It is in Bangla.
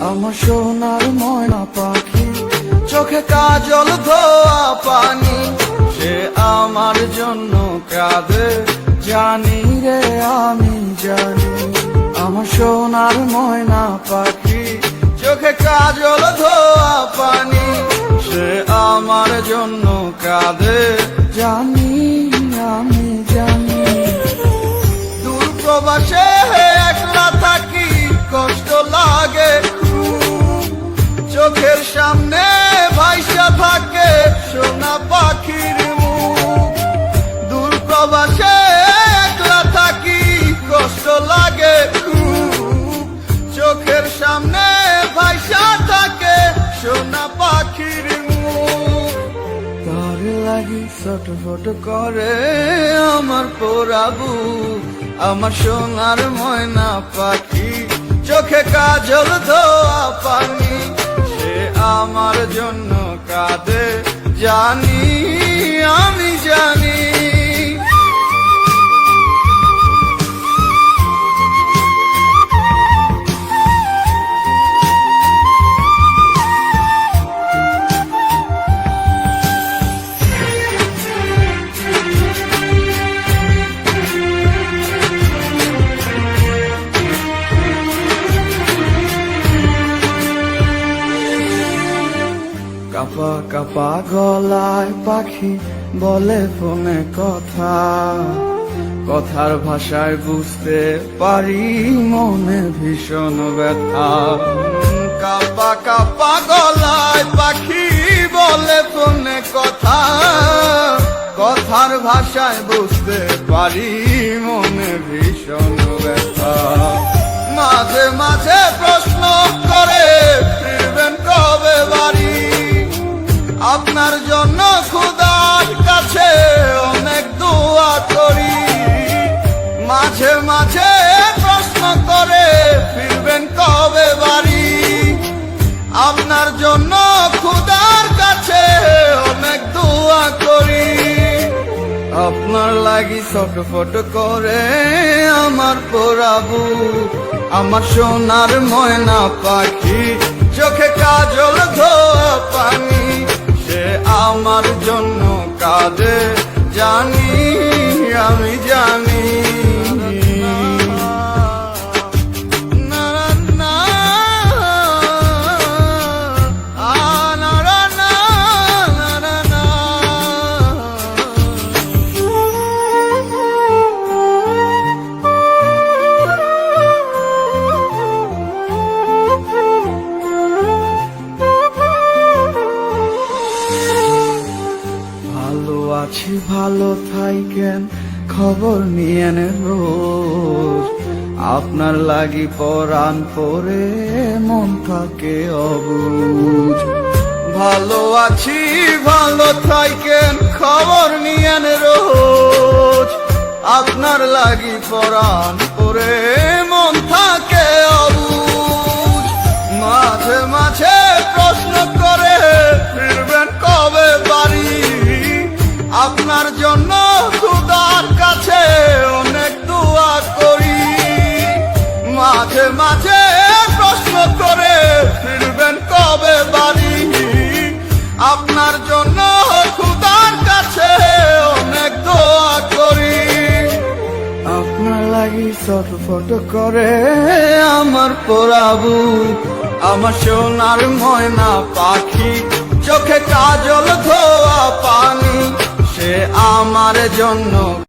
আমার সোনার ময়না পাখি, চোখে কাজল ধোয়া পানি, সে আমার জন্য কাঁদে জানি রে আমি জানি। আমার সোনার ময়না পাখি, চোখে কাজল ধোয়া পানি, সে আমার জন্য কাঁদে জানি আমি জানি। দূর প্রবাসে একলা থাকি, কষ্ট লাগে চোখের সামনে ভাইসা থাকে সোনা পাখির মুখ। দূর প্রবাসে একলা থাকি, কষ্ট লাগে চোখের সামনে ভাইসা থাকে সোনা পাখির মুখ। তার লাগি ছটফট করে আমার পোড়াবু, আমার সোনার ময়না পাখি, চোখে কাজল ধোয়া পানি, সে আমার জন্য কাঁদে জানি আমি জানি। কাপা কাপা গলায় পাখি বলে ফোনে কথা, কথার ভাষায় বুঝতে পারি মনে ভীষণ ব্যথা। কাপা কাপা গলায় পাখি বলে ফোনে কথা, কথার ভাষায় বুঝতে পারি মনে ভীষণ ব্যথা। মাঝে মাঝে প্রশ্ন করে ফিরবেন কবে বাড়ি, আপনার জন্য খোদার কাছে অনেক দোয়া করি। মাঝে মাঝে প্রশ্ন করে ফিরবেন কবে বাড়ি, আপনার জন্য খোদার কাছে অনেক দোয়া করি। আপনার লাগি ছটফট করে আমার পোড়াবু, আমার সোনার ময়না পাখি, চোখে কাজল ধোয়া পানি, সে আমার জন্য কাঁদে জানি আমি জানি। আছি ভালো থাইকেন, খবর নিয়েন রোজ, আপনার লাগি পরাণ পরে মন থাকে অবুঝ। ভালো আছি ভালো থাইকেন, খবর নিয়েন রোজ, আপনার লাগি পরাণ পরে মন থাকে অবুঝ। মাঝে মাঝে প্রশ্ন করে ফিরবেন কবে বাড়ি, আপনার জন্য খোদার কাছে অনেক দোয়া করি। মাঝে মাঝে প্রশ্ন করে ফিরবেন কবে বাড়ি, আপনার জন্য খোদার কাছে অনেক দোয়া করি। আপনার লাগি ছটফট করে আমার পোড়াবু, আমার সোনার ময়না পাখি, চোখে কাজল ধোয়া পানি, সে আমার জন্য